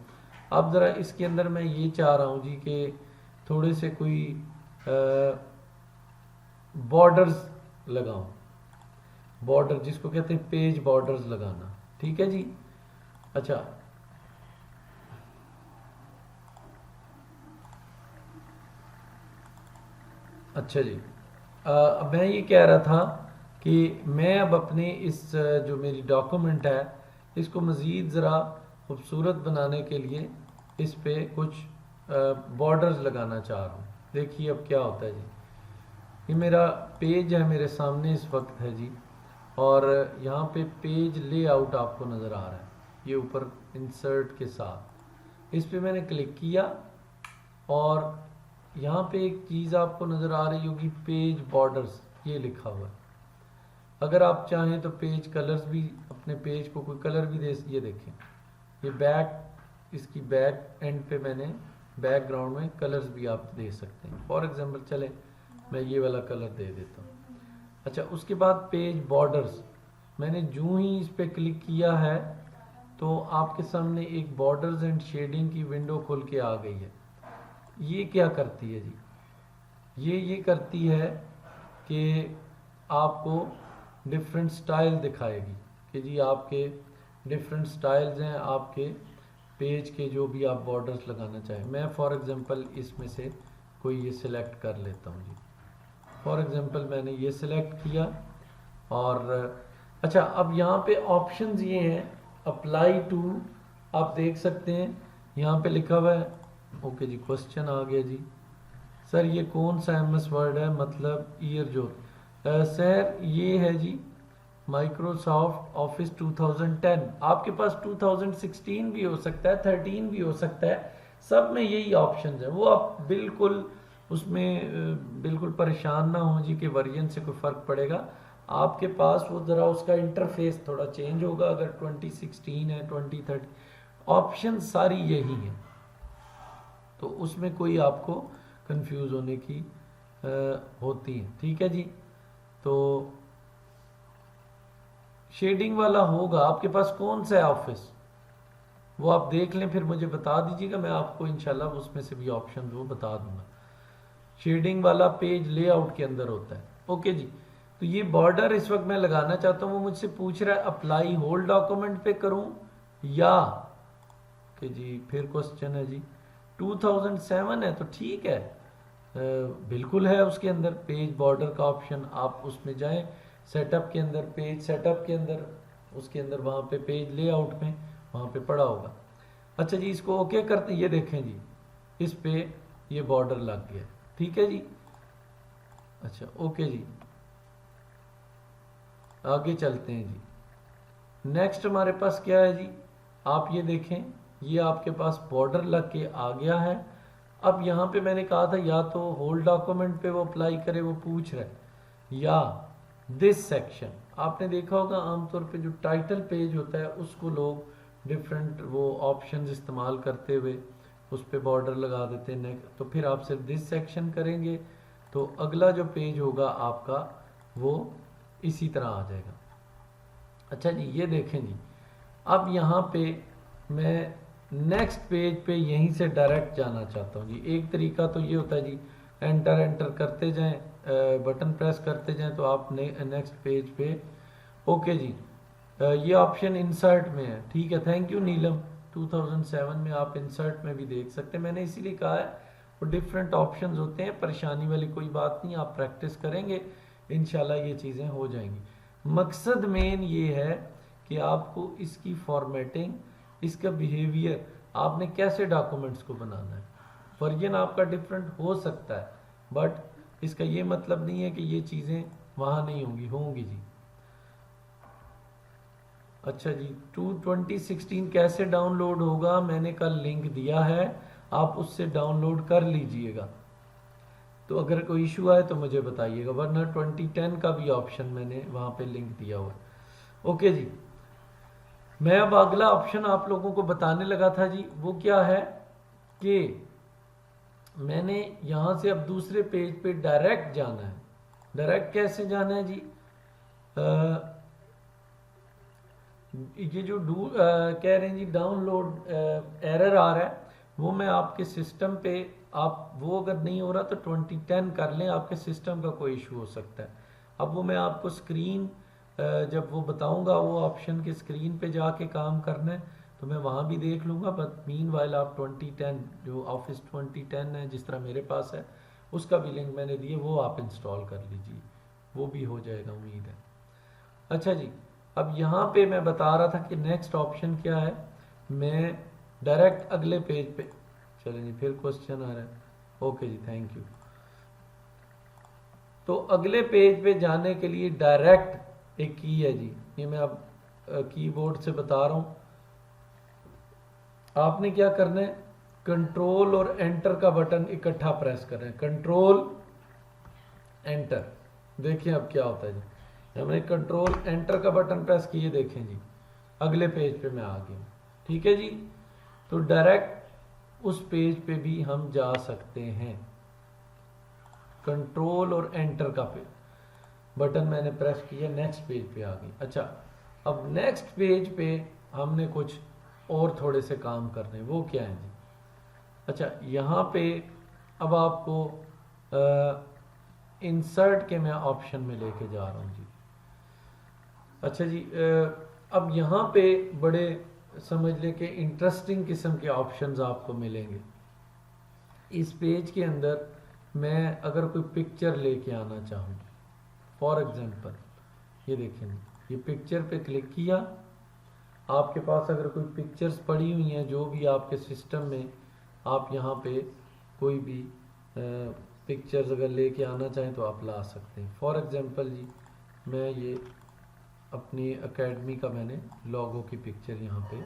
अब ज़रा इसके अंदर मैं ये चाह रहा हूँ जी कि थोड़े से कोई बॉर्डर्स लगाऊं, बॉर्डर जिसको कहते हैं पेज बॉर्डर्स लगाना, ठीक है जी। अच्छा, अच्छा जी, अब मैं ये कह रहा था कि मैं अब अपने इस जो मेरी डॉक्यूमेंट है इसको मज़ीद ज़रा खूबसूरत बनाने के लिए इस पे कुछ बॉर्डर्स लगाना चाह रहा हूँ। देखिए अब क्या होता है जी, ये मेरा पेज है मेरे सामने इस वक्त है जी, और यहाँ पे पेज लेआउट आपको नज़र आ रहा है, ये ऊपर इंसर्ट के साथ इस पे मैंने क्लिक किया, और यहाँ पे एक चीज़ आपको नज़र आ रही होगी पेज बॉर्डर्स, ये लिखा हुआ है। अगर आप चाहें तो पेज कलर्स भी, अपने पेज को कोई कलर भी दे, ये देखें ये बैक, इसकी बैक एंड पे मैंने बैकग्राउंड में कलर्स भी आप दे सकते हैं। फॉर एग्जांपल चले मैं ये वाला कलर दे देता हूँ। अच्छा, उसके बाद पेज बॉर्डर्स, मैंने जो ही इस पे क्लिक किया है तो आपके सामने एक बॉर्डर्स एंड शेडिंग की विंडो खुल के आ गई है। ये क्या करती है जी, ये करती है कि आपको डिफरेंट स्टाइल दिखाएगी कि जी आपके डिफरेंट स्टाइल्स हैं आपके पेज के, जो भी आप बॉर्डर्स लगाना चाहें। मैं फॉर एग्जांपल इसमें से कोई ये सिलेक्ट कर लेता हूँ जी। फॉर एग्जांपल मैंने ये सिलेक्ट किया, और अच्छा अब यहाँ पे ऑप्शंस ये हैं, अप्लाई टू, आप देख सकते हैं यहाँ पे लिखा हुआ है। ओके जी, क्वेश्चन आ गया जी, सर ये कौन सा एमएस वर्ड है, मतलब ईयर जो सर ये है जी माइक्रोसॉफ्ट ऑफिस 2010। आपके पास 2016 भी हो सकता है, 13 भी हो सकता है, सब में यही ऑप्शन है। वो आप बिल्कुल उसमें बिल्कुल परेशान ना हो जी कि वर्जन से कोई फ़र्क पड़ेगा। आपके पास वो ज़रा उसका इंटरफेस थोड़ा चेंज होगा, अगर 2016 है 2030, ऑप्शन सारी यही हैं, तो उसमें कोई आपको कंफ्यूज होने की होती है, ठीक है जी। तो शेडिंग वाला होगा आपके पास, कौन सा है ऑफिस वो आप देख लें, फिर मुझे बता दीजिएगा, मैं आपको इंशाल्लाह उसमें से भी ऑप्शन वो बता दूंगा। शेडिंग वाला पेज लेआउट के अंदर होता है। ओके जी, तो ये बॉर्डर इस वक्त मैं लगाना चाहता हूँ, वो मुझसे पूछ रहा है अप्लाई होल डॉक्यूमेंट पे करूँ या कि जी, फिर क्वेश्चन है जी 2007 है तो ठीक है, बिल्कुल है उसके अंदर पेज बॉर्डर का ऑप्शन, आप उसमें जाएं सेटअप के अंदर, पेज सेटअप के अंदर, उसके अंदर वहाँ पे पेज लेआउट में वहाँ पे पड़ा होगा। अच्छा जी, इसको ओके करते, ये देखें जी इस पे ये बॉर्डर लग गया, ठीक है जी। अच्छा ओके जी, आगे चलते हैं जी। नेक्स्ट हमारे पास क्या है जी, आप ये देखें ये आपके पास बॉर्डर लग के आ गया है। अब यहाँ पे मैंने कहा था या तो होल डॉक्यूमेंट पे वो अप्लाई करे, वो पूछ रहा है, या दिस सेक्शन। आपने देखा होगा आमतौर पे जो टाइटल पेज होता है उसको लोग डिफरेंट वो ऑप्शंस इस्तेमाल करते हुए उस पे बॉर्डर लगा देते हैं। तो फिर आप सिर्फ दिस सेक्शन करेंगे तो अगला जो पेज होगा आपका वो इसी तरह आ जाएगा। अच्छा जी, ये देखें जी, अब यहाँ पे मैं नेक्स्ट पेज पे यहीं से डायरेक्ट जाना चाहता हूँ जी। एक तरीका तो ये होता है जी, एंटर करते जाएं, बटन प्रेस करते जाएं तो आप नेक्स्ट पेज पे। ओके जी, ये ऑप्शन इंसर्ट में है, ठीक है, थैंक यू नीलम। 2007 में आप इंसर्ट में भी देख सकते हैं, मैंने इसीलिए कहा है वो डिफरेंट ऑप्शंस होते हैं, परेशानी वाली कोई बात नहीं, आप प्रैक्टिस करेंगे इंशाल्लाह ये चीज़ें हो जाएंगी। मकसद मेन ये है कि आपको इसकी फॉर्मेटिंग, इसका बिहेवियर, आपने कैसे डॉक्यूमेंट्स को बनाना है। वर्जन आपका डिफरेंट हो सकता है, बट इसका ये मतलब नहीं है कि ये चीज़ें वहाँ नहीं होंगी, होंगी जी। अच्छा जी, 2016 कैसे डाउनलोड होगा, मैंने कल लिंक दिया है, आप उससे डाउनलोड कर लीजिएगा। तो अगर कोई इशू आए तो मुझे बताइएगा, वरना 2010 का भी ऑप्शन मैंने वहाँ पे लिंक दिया हुआ है। ओके जी, मैं अब अगला ऑप्शन आप लोगों को बताने लगा था जी। वो क्या है कि मैंने यहाँ से अब दूसरे पेज पे डायरेक्ट जाना है। डायरेक्ट कैसे जाना है जी? ये जो कह रहे हैं जी डाउनलोड एरर आ रहा है, वो मैं आपके सिस्टम पे, आप वो अगर नहीं हो रहा तो 2010 कर लें, आपके सिस्टम का कोई इशू हो सकता है। अब वो मैं आपको स्क्रीन जब वो बताऊंगा, वो ऑप्शन के स्क्रीन पे जाके काम करना है तो मैं वहाँ भी देख लूँगा। बट मीन वाइल आप 2010 जो ऑफिस 2010 है जिस तरह मेरे पास है, उसका भी लिंक मैंने दिए, वो आप इंस्टॉल कर लीजिए, वो भी हो जाएगा उम्मीद है। अच्छा जी, अब यहाँ पे मैं बता रहा था कि नेक्स्ट ऑप्शन क्या है। मैं डायरेक्ट अगले पेज पे, चलें जी, फिर क्वेश्चन आ रहा है। ओके जी, थैंक यू। तो अगले पेज पे जाने के लिए डायरेक्ट एक की है जी, ये मैं अब कीबोर्ड से बता रहा हूँ। आपने क्या करना है, कंट्रोल और एंटर का बटन इकट्ठा प्रेस करना है। कंट्रोल एंटर, देखिए अब क्या होता है जी। हमने कंट्रोल एंटर का बटन प्रेस किए, देखें जी अगले पेज पे मैं आ गया। ठीक है जी, तो डायरेक्ट उस पेज पे भी हम जा सकते हैं। कंट्रोल और एंटर का बटन मैंने प्रेस किया, नेक्स्ट पेज पे आ गई। अच्छा, अब नेक्स्ट पेज पे हमने कुछ और थोड़े से काम करने, वो क्या है जी? अच्छा, यहाँ पे अब आपको इंसर्ट के मैं ऑप्शन में लेके जा रहा हूँ जी। अच्छा जी, अब यहाँ पे बड़े समझ ले के इंटरेस्टिंग किस्म के ऑप्शंस आपको मिलेंगे। इस पेज के अंदर मैं अगर कोई पिक्चर लेके आना चाहूँ, फॉर एग्जांपल ये देखें, ये पिक्चर पे क्लिक किया। आपके पास अगर कोई पिक्चर्स पड़ी हुई हैं जो भी आपके सिस्टम में, आप यहाँ पे कोई भी पिक्चर्स अगर लेके आना चाहें तो आप ला सकते हैं। फॉर एग्जांपल जी, मैं ये अपनी एकेडमी का मैंने लोगो की पिक्चर यहाँ पे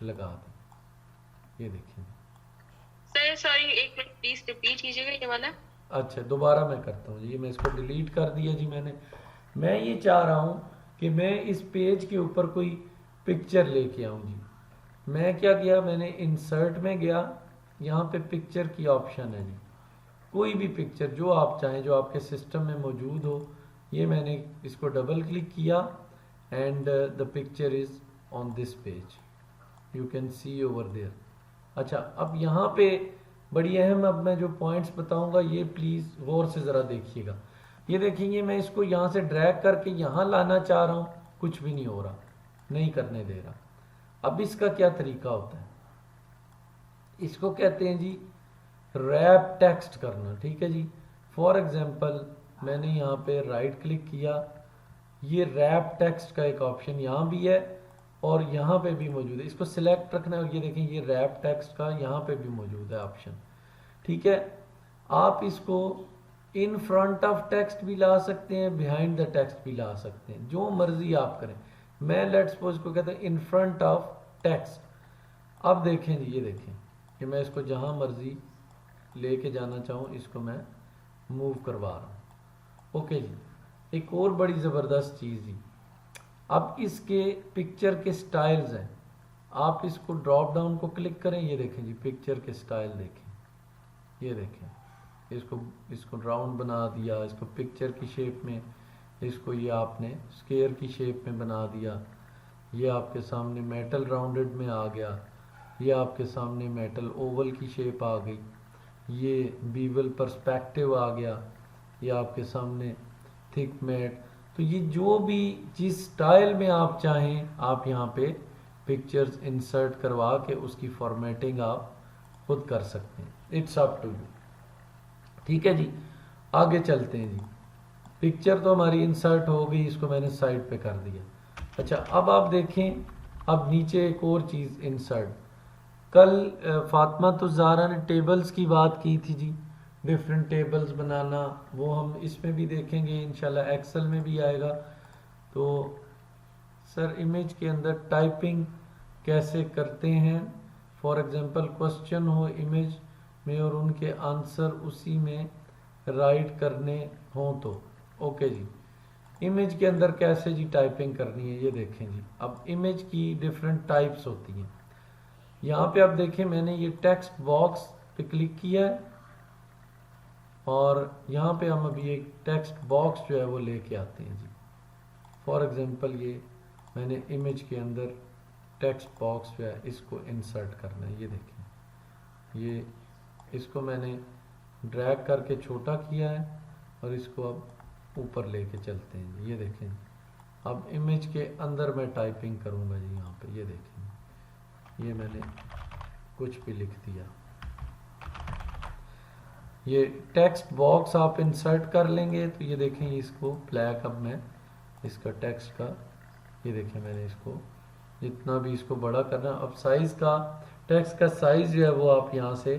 लगा दी, ये देखिए। सर सॉरी, एक मिनट प्लीज रिपीट कीजिएगा ये वाला। अच्छा, दोबारा मैं करता हूँ जी, मैं इसको डिलीट कर दिया जी मैंने। मैं ये चाह रहा हूँ कि मैं इस पेज के ऊपर कोई पिक्चर लेके आऊँ जी। मैं क्या किया, मैंने इंसर्ट में गया, यहाँ पे पिक्चर की ऑप्शन है जी। कोई भी पिक्चर जो आप चाहें, जो आपके सिस्टम में मौजूद हो, ये मैंने इसको डबल क्लिक किया and the picture is on this page, you can see over there. अच्छा, अब यहाँ पे बड़ी अहम, अब मैं जो पॉइंट्स बताऊंगा ये प्लीज गौर से जरा देखिएगा। ये देखेंगे, मैं इसको यहाँ से ड्रैग करके यहाँ लाना चाह रहा हूँ, कुछ भी नहीं हो रहा, नहीं करने दे रहा। अब इसका क्या तरीका होता है, इसको कहते हैं जी रैप टेक्स्ट करना। ठीक है जी, फॉर एग्जांपल मैंने यहाँ पे राइट क्लिक किया, ये रैप टेक्स्ट का एक ऑप्शन यहाँ भी है और यहाँ पे भी मौजूद है, इसको सिलेक्ट रखना है। और ये देखें, ये रैप टेक्स्ट का यहाँ पे भी मौजूद है ऑप्शन। ठीक है, आप इसको इन फ्रंट ऑफ टेक्स्ट भी ला सकते हैं, बिहाइंड द टेक्स्ट भी ला सकते हैं, जो मर्जी आप करें। मैं लेट्स सपोज को कहते हैं इन फ्रंट ऑफ टेक्स्ट। अब देखें जी, ये देखें कि मैं इसको जहां मर्जी लेके जाना चाहूँ, इसको मैं मूव करवा रहा हूँ। ओके जी, एक और बड़ी ज़बरदस्त चीज़ जी, अब इसके पिक्चर के स्टाइल्स हैं। आप इसको ड्रॉप डाउन को क्लिक करें, ये देखें जी पिक्चर के स्टाइल देखें, ये देखें, इसको राउंड बना दिया, इसको पिक्चर की शेप में, इसको ये आपने स्क्वायर की शेप में बना दिया, ये आपके सामने मेटल राउंडेड में आ गया, ये आपके सामने मेटल ओवल की शेप आ गई, ये बीवल पर्सपेक्टिव आ गया, ये आपके सामने थिक मैट। तो ये जो भी जिस स्टाइल में आप चाहें, आप यहाँ पे पिक्चर्स इंसर्ट करवा के उसकी फॉर्मेटिंग आप खुद कर सकते हैं, इट्स अप टू यू। ठीक है जी, आगे चलते हैं जी। पिक्चर तो हमारी इंसर्ट हो गई, इसको मैंने साइड पे कर दिया। अच्छा, अब आप देखें, अब नीचे एक और चीज़ इंसर्ट। कल फातिमा तो ज़ारा ने टेबल्स की बात की थी जी, डिफरेंट टेबल्स बनाना, वो हम इसमें भी देखेंगे इंशाल्लाह, एक्सेल में भी आएगा। तो सर इमेज के अंदर टाइपिंग कैसे करते हैं, फॉर एग्जांपल क्वेश्चन हो इमेज में और उनके आंसर उसी में राइट करने हों तो। ओके जी, इमेज के अंदर कैसे जी टाइपिंग करनी है ये देखें जी। अब इमेज की डिफरेंट टाइप्स होती हैं। यहाँ पे आप देखें मैंने ये टेक्स्ट बॉक्स पे क्लिक किया है और यहाँ पे हम अभी एक टेक्स्ट बॉक्स जो है वो लेके आते हैं जी। फॉर एग्जांपल ये मैंने इमेज के अंदर टेक्स्ट बॉक्स जो है इसको इंसर्ट करना है। ये देखें, ये इसको मैंने ड्रैग करके छोटा किया है और इसको अब ऊपर लेके चलते हैं। ये देखें, अब इमेज के अंदर मैं टाइपिंग करूँगा जी। यहाँ पे ये देखें, ये मैंने कुछ भी लिख दिया। ये टेक्स्ट बॉक्स आप इंसर्ट कर लेंगे तो ये देखें इसको ब्लैक, अब मैं इसका टेक्स्ट का ये देखें मैंने इसको जितना भी इसको बड़ा करना। अब साइज़ का टेक्स्ट का साइज़ जो है वो आप यहाँ से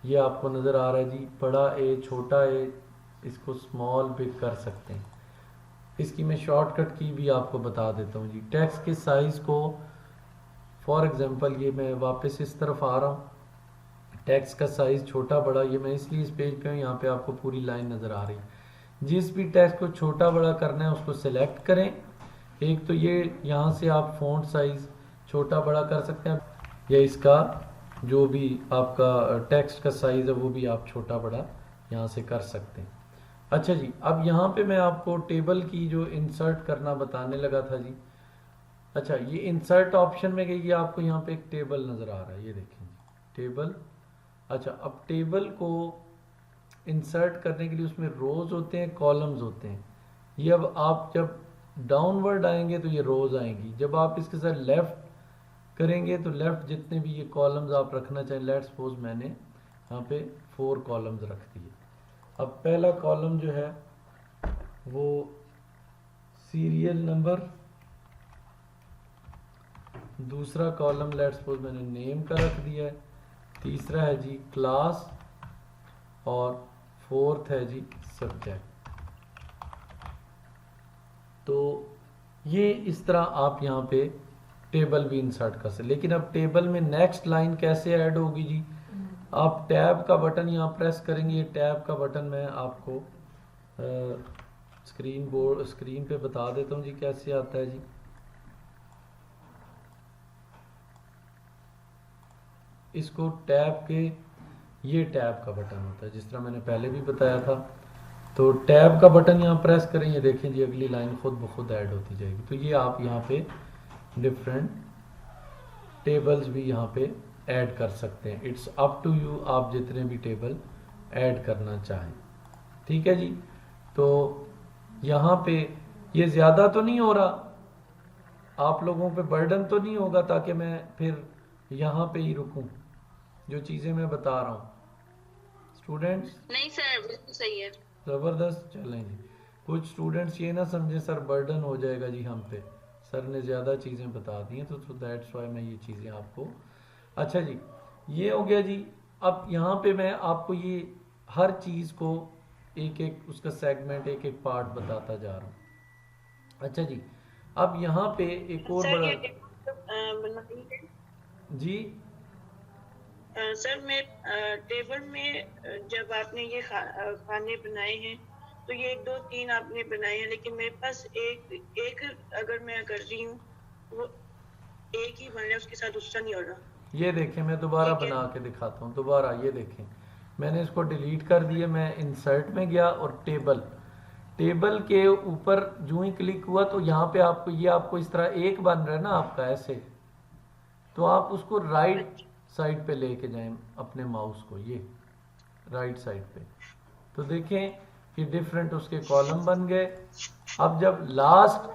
ये आपको नज़र आ रहा है जी, बड़ा ए छोटा ए, इसको स्मॉल बिग कर सकते हैं। इसकी मैं शॉर्टकट की भी आपको बता देता हूँ जी। टेक्स्ट के साइज़ को फॉर एग्जांपल ये मैं वापस इस तरफ आ रहा हूँ, टेक्स्ट का साइज़ छोटा बड़ा ये मैं इसलिए इस पेज पे हूँ, यहाँ पे आपको पूरी लाइन नज़र आ रही है। जिस भी टेक्स्ट को छोटा बड़ा करना है उसको सिलेक्ट करें। एक तो ये यहाँ से आप फ़ॉन्ट साइज़ छोटा बड़ा कर सकते हैं, या इसका जो भी आपका टेक्स्ट का साइज़ है वो भी आप छोटा बड़ा यहाँ से कर सकते हैं। अच्छा जी, अब यहाँ पे मैं आपको टेबल की जो इंसर्ट करना बताने लगा था जी। अच्छा, ये इंसर्ट ऑप्शन में गई, आपको यहाँ पे एक टेबल नज़र आ रहा है, ये देखें टेबल। अच्छा, अब टेबल को इंसर्ट करने के लिए उसमें रोज़ होते हैं, कॉलम्स होते हैं। ये अब आप जब डाउनवर्ड आएंगे तो ये रोज़ आएंगी, जब आप इसके साथ लेफ़्ट करेंगे तो लेफ़्ट जितने भी ये कॉलम्स आप रखना चाहें, लेट्स सपोज मैंने यहाँ पे 4 कॉलम्स रख दिए। अब पहला कॉलम जो है वो सीरियल नंबर, दूसरा कॉलम लेट्स सपोज मैंने नेम का रख दिया है, तीसरा है जी क्लास और फोर्थ है जी सब्जेक्ट। तो ये इस तरह आप यहाँ पे टेबल भी इंसर्ट कर सकते। लेकिन अब टेबल में नेक्स्ट लाइन कैसे ऐड होगी जी, आप टैब का बटन यहाँ प्रेस करेंगे। ये टैब का बटन मैं आपको स्क्रीन पे बता देता हूँ जी कैसे आता है जी। इसको टैब के, ये टैब का बटन होता है जिस तरह मैंने पहले भी बताया था। तो टैब का बटन यहाँ प्रेस करें, ये देखें जी अगली लाइन खुद ब खुद ऐड होती जाएगी। तो ये आप यहाँ पे डिफरेंट टेबल्स भी यहाँ पे ऐड कर सकते हैं। इट्स अप टू यू, आप जितने भी टेबल ऐड करना चाहें। ठीक है जी, तो यहाँ पे ये ज़्यादा तो नहीं हो रहा, आप लोगों पे बर्डन तो नहीं होगा, ताकि मैं फिर यहाँ पे ही रुकूं जो चीज़ें मैं बता रहा हूँ स्टूडेंट्स? नहीं सर, बिल्कुल सही है। ज़बरदस्त। चलें जी, कुछ स्टूडेंट्स ये ना समझे सर बर्डन हो जाएगा जी हम पे, सर ने ज़्यादा चीज़ें बता दी हैं, तो दैट्स वाई मैं ये चीज़ें आपको। अच्छा जी, ये हो गया जी। अब यहाँ पे मैं आपको ये हर चीज़ को एक एक उसका सेगमेंट, एक एक पार्ट बताता जा रहा हूँ। अच्छा जी, अब यहाँ पे एक और बड़ा जी सर मैं टेबल में जब आपने ये खाने बनाए हैं तो ये 1 2 3 आपने बनाए हैं, लेकिन मेरे पास एक अगर मैं कर रही हूँ वो एक ही बन रहा है, उसके साथ दूसरा नहीं हो रहा। ये देखें, मैं दोबारा बना के दिखाता हूँ। दोबारा ये देखें, मैंने इसको डिलीट कर दिया, मैं इंसर्ट में गया और टेबल के ऊपर जो ही क्लिक हुआ तो यहाँ पे आपको ये आपको इस तरह एक बन रहा है ना आपका ऐसे, तो आप उसको राइट साइड पे लेके जाएं अपने माउस को, ये राइट साइड पे, तो देखें कि डिफरेंट उसके कॉलम बन गए। अब जब लास्ट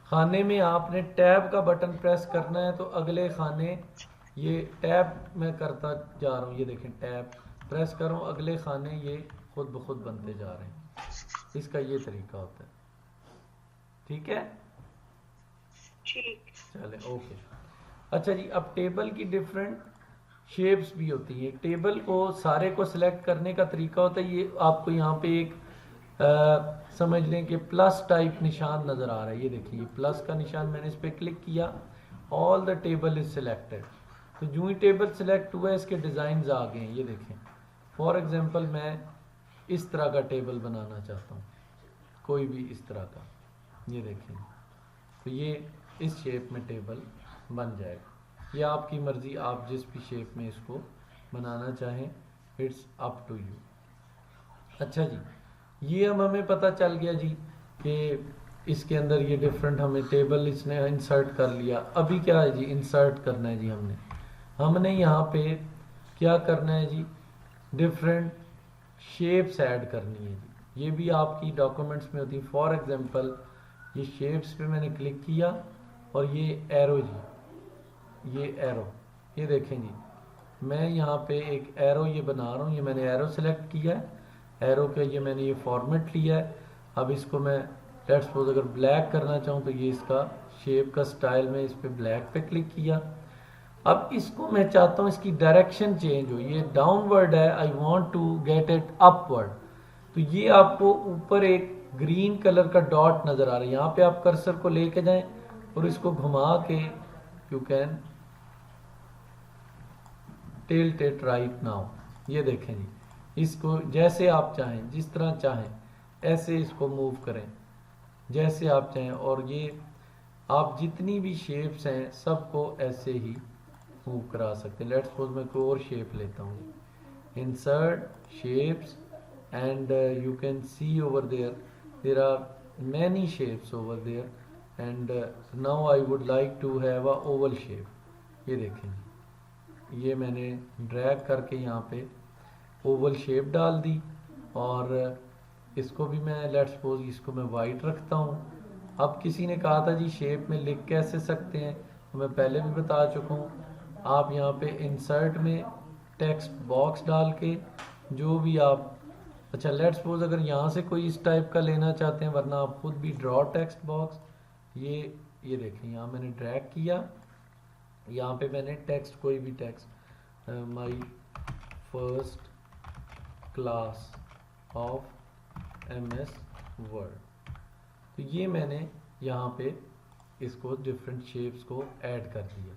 खाने में आपने टैब का बटन प्रेस करना है तो अगले खाने, ये टैब मैं करता जा रहा हूँ, ये देखें टैब प्रेस करूँ, अगले खाने ये खुद ब खुद बनते जा रहे हैं। इसका ये तरीका होता है। ठीक है, ठीक, चले ओके। अच्छा जी, अब टेबल की डिफरेंट शेप्स भी होती हैं। टेबल को सारे को सिलेक्ट करने का तरीका होता है, ये आपको यहाँ पे एक समझ लें कि प्लस टाइप निशान नज़र आ रहा है। ये देखिए प्लस का निशान, मैंने इस पर क्लिक किया, all the table is selected. तो जो ही टेबल सिलेक्ट हुआ है इसके डिज़ाइन आ गए हैं। ये देखें, फॉर एग्जांपल मैं इस तरह का टेबल बनाना चाहता हूँ, कोई भी इस तरह का, ये देखें, तो ये इस शेप में टेबल बन जाएगा। ये आपकी मर्ज़ी, आप जिस भी शेप में इसको बनाना चाहें, इट्स अप टू यू। अच्छा जी, ये अब हमें पता चल गया जी कि इसके अंदर ये डिफरेंट हमें टेबल इसने इंसर्ट कर लिया। अभी क्या है जी, इंसर्ट करना है जी हमने यहाँ पे क्या करना है जी, डिफरेंट शेप्स ऐड करनी है जी। ये भी आपकी डॉक्यूमेंट्स में होती है। फॉर एग्जांपल ये शेप्स पे मैंने क्लिक किया और ये एरो जी, ये एरो, ये देखें जी, मैं यहाँ पे एक एरो ये बना रहा हूँ, ये मैंने एरो सेलेक्ट किया है, एरो का ये मैंने ये फॉर्मेट लिया है। अब इसको मैं लेट्स सपोज अगर ब्लैक करना चाहूँ तो ये इसका शेप का स्टाइल में इस पे ब्लैक पे क्लिक किया। अब इसको मैं चाहता हूँ इसकी डायरेक्शन चेंज हो, ये डाउनवर्ड है, I want to get it upward. तो ये आपको ऊपर एक ग्रीन कलर का डॉट नज़र आ रहा है, यहाँ पे आप कर्सर को लेके जाएं और इसको घुमा के you can tilt it right now. ये देखें जी, इसको जैसे आप चाहें, जिस तरह चाहें ऐसे इसको मूव करें जैसे आप चाहें, और ये आप जितनी भी शेप्स हैं सबको ऐसे ही मूव करा सकते हैं। लेट्स सपोज मैं कोई और शेप लेता हूँ, insert shapes, and you can see over there are many shapes over there, and now I would like to have a oval shape। ये देखें, ये मैंने ड्रैग करके यहाँ पे ओवल शेप डाल दी, और इसको भी मैं लेट्स सपोज इसको मैं वाइट रखता हूँ। अब किसी ने कहा था जी शेप में लिख कैसे सकते हैं, तो मैं पहले भी बता चुका हूँ। आप यहाँ पे इंसर्ट में टेक्स्ट बॉक्स डाल के जो भी आप, अच्छा लेट्स सपोज अगर यहाँ से कोई इस टाइप का लेना चाहते हैं, वरना आप खुद भी ड्रॉ टेक्स्ट बॉक्स, ये देखें यहाँ मैंने ड्रैग किया, यहाँ पे मैंने टेक्स्ट कोई भी text, my first class of MS word, तो ये मैंने यहाँ पे इसको डिफरेंट शेप्स को ऐड कर दिया।